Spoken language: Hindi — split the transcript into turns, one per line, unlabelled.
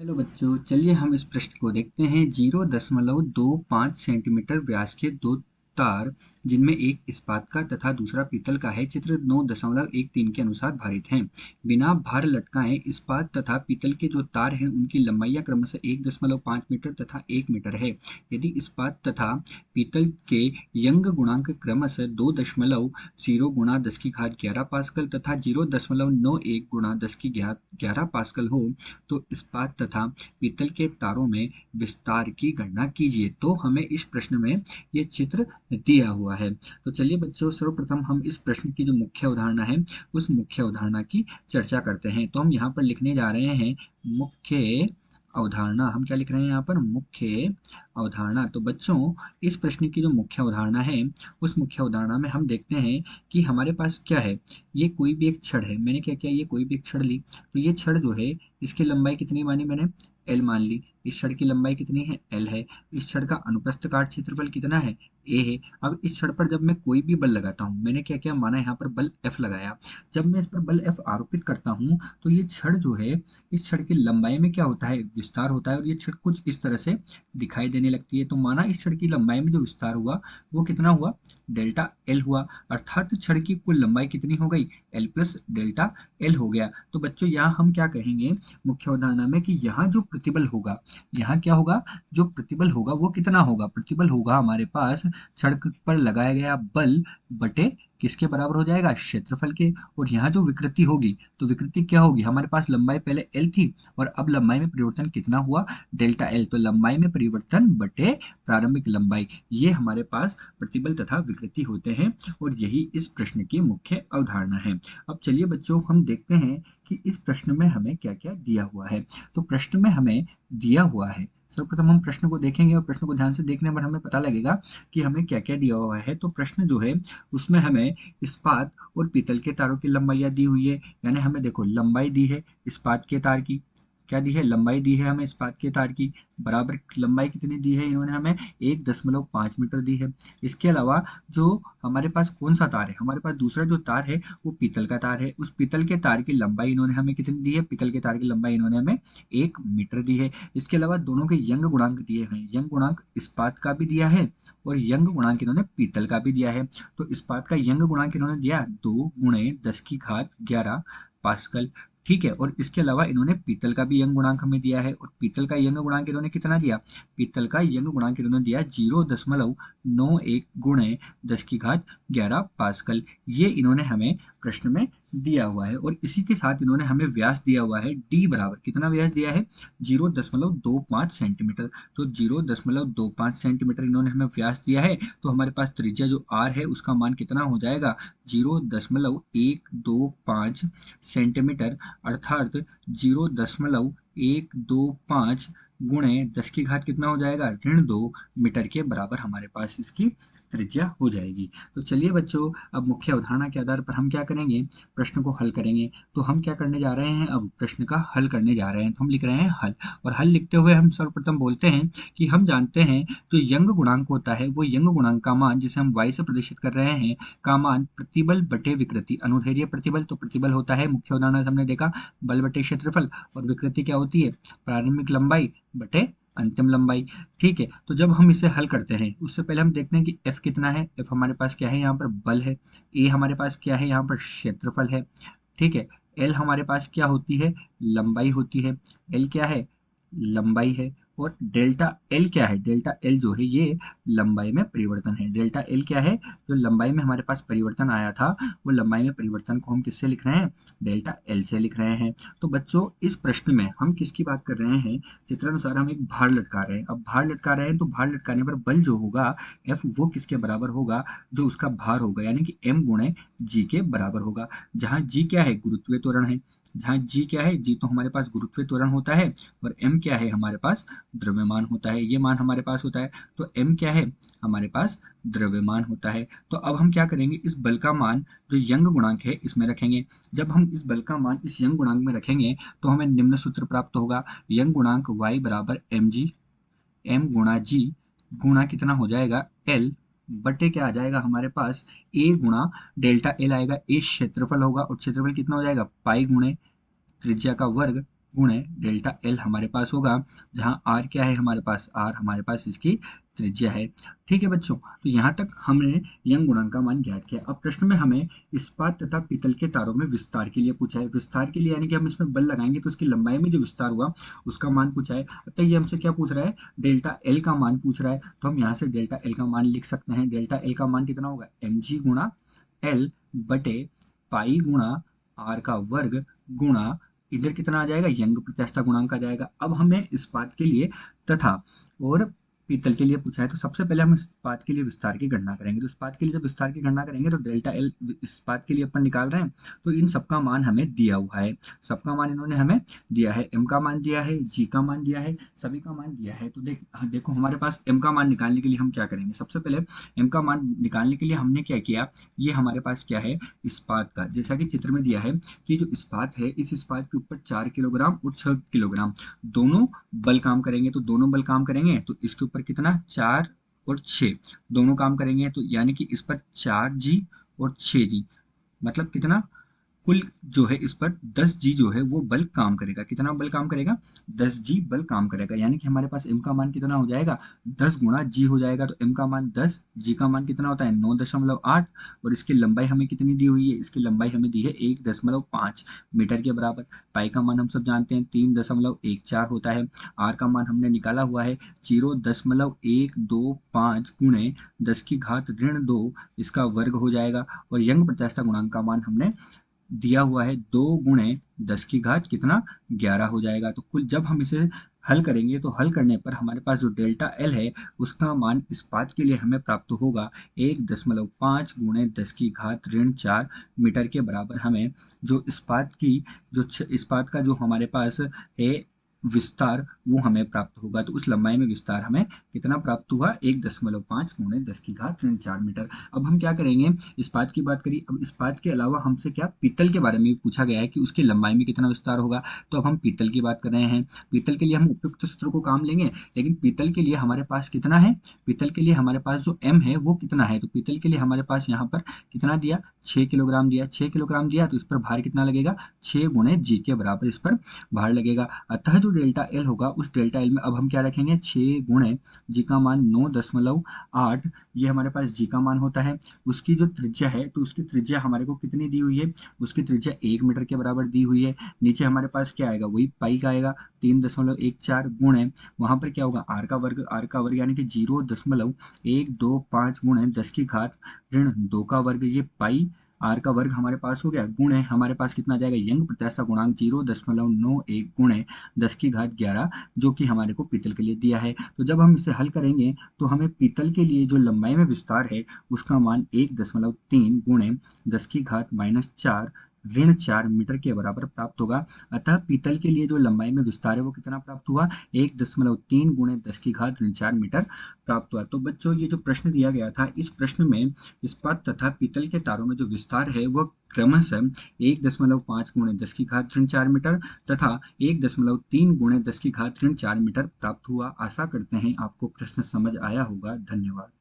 हेलो बच्चों, चलिए हम इस प्रश्न को देखते हैं। 0.25 सेंटीमीटर व्यास के दो तार जिनमें एक इस्पात का तथा दूसरा पीतल का है, चित्र 9.13 के अनुसार भारित हैं। बिना भार लटकाए इस्पात तथा पीतल के जो तार हैं उनकी लंबाइयां क्रमशः 1.5 मीटर तथा 1 मीटर है। यदि इस्पात तथा पीतल के यंग गुणांक क्रमशः 2.0 गुणा 10⁻11 पास्कल तथा 0.91 गुणा 10⁻11 पास्कल हो तो इस्पात तथा पीतल के तारों में विस्तार की गणना कीजिए। तो हमें इस प्रश्न में ये चित्र दिया हुआ है। तो चलिए बच्चों, सर्वप्रथम हम इस प्रश्न की जो मुख्य अवधारणा है उस मुख्य अवधारणा की चर्चा करते हैं। तो हम यहाँ पर लिखने जा रहे हैं मुख्य अवधारणा। हम क्या लिख रहे हैं यहाँ पर? मुख्य अवधारणा। तो बच्चों, इस प्रश्न की जो मुख्य अवधारणा है उस मुख्य अवधारणा में हम देखते हैं कि हमारे पास क्या है। ये कोई भी एक छड़ है। मैंने क्या किया, ये कोई भी एक छड़ ली। तो ये छड़ जो है इसकी लंबाई कितनी मानी मैंने? एल मान ली। इस छड़ की लंबाई कितनी है? एल है। इस छड़ का अनुप्रस्थ काट क्षेत्रफल कितना है? ए है। अब इस छड़ पर जब मैं कोई भी बल लगाता हूँ, मैंने क्या किया, माना यहाँ पर बल एफ लगाया। जब मैं इस पर बल एफ आरोपित करता हूँ तो ये छड़ जो है, इस छड़ की लंबाई में क्या होता है? विस्तार होता है और ये छड़ कुछ इस तरह से दिखाई देने लगती है। तो माना इस छड़ की लंबाई में जो विस्तार हुआ वो कितना हुआ? डेल्टा एल हुआ। अर्थात छड़ की कुल लंबाई कितनी हो गई? एल प्लस डेल्टा एल हो गया। तो बच्चों, यहाँ हम क्या कहेंगे मुख्य अवधारणा में कि यहाँ जो प्रतिबल होगा, यहाँ क्या होगा, जो प्रतिबल होगा वो कितना होगा? प्रतिबल होगा हमारे पास छड़ पर लगाया गया बल बटे किसके बराबर हो जाएगा? क्षेत्रफल के। और यहाँ जो विकृति होगी तो विकृति क्या होगी? हमारे पास लंबाई पहले एल थी और अब लंबाई में परिवर्तन कितना हुआ? Delta L. तो लंबाई में परिवर्तन बटे प्रारंभिक लंबाई, ये हमारे पास प्रतिबल तथा विकृति होते हैं और यही इस प्रश्न की मुख्य अवधारणा है। अब चलिए बच्चों, हम देखते हैं कि इस प्रश्न में हमें क्या क्या दिया हुआ है। तो प्रश्न में हमें दिया हुआ है, सर्वप्रथम हम प्रश्न को देखेंगे और प्रश्न को ध्यान से देखने पर हमें पता लगेगा कि हमें क्या क्या दिया हुआ है। तो प्रश्न जो है उसमें हमें इस्पात और पीतल के तारों की लंबाइयां दी हुई है। यानी हमें देखो लंबाई दी है इस्पात के तार की, क्या दी है? लंबाई दी है हमें इस्पात के तार की। बराबर लंबाई कितनी दी है इन्होंने हमें? 1.5 मीटर दी है। इसके अलावा जो हमारे पास कौन सा तार है, हमारे पास दूसरा जो तार है वो पीतल का तार है। उस पीतल के तार की लंबाई इन्होंने हमें कितनी दी है? पीतल के तार की लंबाई इन्होंने हमें 1 मीटर दी है। इसके अलावा दोनों के यंग गुणांक दिए हैं। यंग गुणांक इस्पात का भी दिया है और यंग गुणांक इन्होंने पीतल का भी दिया है। तो इस्पात का यंग गुणांक इन्होंने दिया 2 × 10⁻11 पास्कल। ठीक है। और इसके अलावा इन्होंने पीतल का भी यंग गुणांक हमें दिया है और पीतल का यंग गुणांक इन्होंने कितना दिया? पीतल का यंग गुणांक इन्होंने दिया 0.91 गुणे 10⁻11 पास्कल। ये इन्होंने हमें प्रश्न में दिया हुआ है और इसी के साथ इन्होंने हमें व्यास दिया हुआ है डी बराबर कितना व्यास दिया है? 0.25 सेंटीमीटर। तो 0.25 सेंटीमीटर इन्होंने हमें व्यास दिया है। तो हमारे पास त्रिज्या जो आर है उसका मान कितना हो जाएगा? 0.125 सेंटीमीटर, अर्थात 0.125 गुणे 10 की घात कितना हो जाएगा? ऋण 2 मीटर के बराबर हमारे पास इसकी त्रिज्या हो जाएगी। तो चलिए बच्चों, अब मुख्य अवधारणा के आधार पर हम क्या करेंगे? प्रश्न को हल करेंगे। तो हम क्या करने जा रहे हैं? अब प्रश्न का हल करने जा रहे हैं। तो हम लिख रहे हैं हल, और हल लिखते हुए हम सर्वप्रथम बोलते हैं कि हम जानते हैं जो यंग गुणांक होता है वो यंग गुणांक का मान, जिसे हम y से प्रदर्शित कर रहे हैं, का मान प्रतिबल बटे विकृति। अनुदैर्ध्य प्रतिबल तो प्रतिबल होता है, मुख्य उदाहरण हमने देखा, बल बटे क्षेत्रफल। और विकृति क्या होती है? प्रारंभिक लंबाई बटे अंतिम लंबाई। ठीक है। तो जब हम इसे हल करते हैं उससे पहले हम देखते हैं कि f कितना है। f हमारे पास क्या है? यहाँ पर बल है। a हमारे पास क्या है? यहाँ पर क्षेत्रफल है। ठीक है। l हमारे पास क्या होती है? लंबाई होती है। l क्या है? लंबाई है। और डेल्टा एल क्या है? डेल्टा एल जो है ये लंबाई में परिवर्तन है। डेल्टा एल क्या है? जो लंबाई में हमारे पास परिवर्तन आया था वो लंबाई में परिवर्तन को हम किससे लिख रहे हैं? डेल्टा एल से लिख रहे हैं। तो बच्चों, इस प्रश्न में हम किसकी बात कर रहे हैं? चित्रानुसार हम एक भार लटका रहे हैं। अब भार लटका रहे हैं तो भार लटकाने पर बल जो होगा एफ वो किसके बराबर होगा? जो उसका भार होगा, यानी कि एम गुणे जी के बराबर होगा। जहाँ जी क्या है? गुरुत्वीय त्वरण है। जहाँ जी क्या है? जी तो हमारे पास गुरुत्वीय त्वरण होता है और एम क्या है? हमारे पास द्रव्यमान होता है। ये मान हमारे पास होता है। तो एम क्या है? हमारे पास द्रव्यमान होता है। तो अब हम क्या करेंगे? इस बल का मान जो यंग गुणांक है इसमें रखेंगे। जब हम इस बल का मान इस यंग गुणांक में रखेंगे तो हमें निम्न सूत्र प्राप्त होगा। यंग गुणांक y बराबर एम जी, एम गुणा जी गुणा कितना हो जाएगा? एल बटे क्या आ जाएगा हमारे पास? ए गुणा डेल्टा एल आएगा। ए क्षेत्रफल होगा और क्षेत्रफल कितना हो जाएगा? पाई गुणे त्रिज्या का वर्ग गुणे डेल्टा एल हमारे पास होगा, जहाँ आर क्या है हमारे पास, आर हमारे पास इसकी त्रिज्या है। ठीक है बच्चों, तो यहाँ तक हमने यंग गुणांक का मान ज्ञात किया। अब प्रश्न में हमें इस्पात तथा पीतल के तारों में विस्तार के लिए पूछा है। विस्तार के लिए यानी कि हम इसमें बल लगाएंगे तो उसकी लंबाई में जो विस्तार हुआ उसका मान पूछा है। अतः ये हमसे क्या पूछ रहा है, डेल्टा एल का मान पूछ रहा है। तो हम यहाँ से डेल्टा एल का मान लिख सकते हैं। डेल्टा एल का मान कितना होगा, एम जी गुणा एल बटे पाई गुणा आर का वर्ग गुणा इधर कितना आ जाएगा, यंग प्रत्यास्थता गुणांक आ जाएगा। अब हमें इस्पात के लिए तथा और पीतल के लिए पूछा है, तो सबसे पहले हम इस्पात के लिए विस्तार की गणना करेंगे। तो इस्पात के लिए जब विस्तार की गणना करेंगे तो डेल्टा एल इस्पात के लिए अपन निकाल रहे हैं, तो इन सबका मान हमें दिया हुआ है। सबका मान इन्होंने हमें दिया है, एम का मान दिया है, जी का मान दिया है, सभी का मान दिया है। तो देखो हमारे पास एम का मान निकालने के लिए हम क्या करेंगे, सबसे पहले एम का मान निकालने के लिए हमने क्या किया, ये हमारे पास क्या है, इस्पात का, जैसा कि चित्र में दिया है कि जो इस्पात है, इस इस्पात के ऊपर 4 किलोग्राम और 6 किलोग्राम दोनों बल काम करेंगे। तो दोनों बल काम करेंगे तो इसके ऊपर कितना, 4 और 6 दोनों काम करेंगे, तो यानी कि इस पर 4 जी और 6 जी, मतलब कितना, कुल जो है इस पर 10 जी जो है वो बल काम करेगा। कितना बल काम करेगा, 10 जी बल काम करेगा। यानी कि हमारे पास एम का मान कितना हो जाएगा, 10 गुणा जी हो जाएगा। तो एम का मान 10, जी का मान कितना होता है 9.8, और इसकी लंबाई हमें कितनी दी हुई है, इसकी लंबाई हमें दी है 1.5 मीटर के बराबर। पाई का मान हम सब जानते हैं 3.14 होता है। आर का मान हमने निकाला हुआ है 0.125 गुणे 10⁻², इसका वर्ग हो जाएगा। और यंग प्रत्यास्थता गुणांक का मान हमने दिया हुआ है 2 गुणे 10 की घात कितना, 11 हो जाएगा। तो कुल जब हम इसे हल करेंगे तो हल करने पर हमारे पास जो डेल्टा एल है उसका मान इस्पात के लिए हमें प्राप्त होगा 1.5 गुणे 10 की घात ऋण 4 मीटर के बराबर। हमें जो इस्पात की इस्पात का जो हमारे पास है विस्तार वो हमें प्राप्त होगा। तो उस लंबाई में विस्तार हमें कितना प्राप्त हुआ, 1.5 गुणे 10 की घात ऋण 4 मीटर। अब हम क्या करेंगे, इस्पात की बात करी, अब इस्पात के अलावा हमसे क्या पीतल के बारे में भी पूछा गया है कि उसकी लंबाई में कितना विस्तार होगा। तो अब हम पीतल की बात कर रहे हैं। पीतल के लिए हम उपयुक्त सूत्र को काम लेंगे, लेकिन पीतल के लिए हमारे पास कितना है, पीतल के लिए हमारे पास जो एम है वो कितना है। तो पीतल के लिए हमारे पास यहाँ पर कितना दिया, 6 किलोग्राम दिया। 6 किलोग्राम दिया तो इस पर भार कितना लगेगा, 6 गुणे जी के बराबर इस पर भार लगेगा। अतः जो डेल्टा एल होगा उस डेल्टा एल में अब हम क्या रखेंगे, 6 गुणे जी का मान 9.8, ये हमारे पास जी का मान होता है। उसकी जो त्रिज्या है तो उसकी त्रिज्या हमारे को कितनी दी हुई है, उसकी त्रिज्या 1 मीटर के बराबर दी हुई है। नीचे हमारे पास क्या आएगा, वही पाई का आएगा 3.14 गुणे, वहां पर क्या होगा, आर का वर्ग, आर का वर्ग यानी कि 0.125 गुणे 10 की घात ऋण 2 का वर्ग, ये पाई आर का वर्ग हमारे पास हो गया, गुण है हमारे पास कितना आ जाएगा, यंग प्रत्यास्थता गुणांक 0.91 गुणे 10 की घात 11, जो कि हमारे को पीतल के लिए दिया है। तो जब हम इसे हल करेंगे तो हमें पीतल के लिए जो लंबाई में विस्तार है उसका मान 1.3 गुणे 10 की घात -4 ऋण 4 मीटर के बराबर प्राप्त होगा। अतः पीतल के लिए जो लंबाई में विस्तार है वो कितना प्राप्त हुआ, 1.3 गुणे 10 की घात ऋण 4 मीटर प्राप्त हुआ। तो बच्चों ये जो प्रश्न दिया गया था, इस प्रश्न में इस्पात तथा पीतल के तारों में जो विस्तार है वह क्रमशः 1.5 गुणे 10 की घात ऋण 4 मीटर तथा 1.3 गुणे 10 की घात ऋण 4 मीटर प्राप्त हुआ। आशा करते हैं आपको प्रश्न समझ आया होगा। धन्यवाद।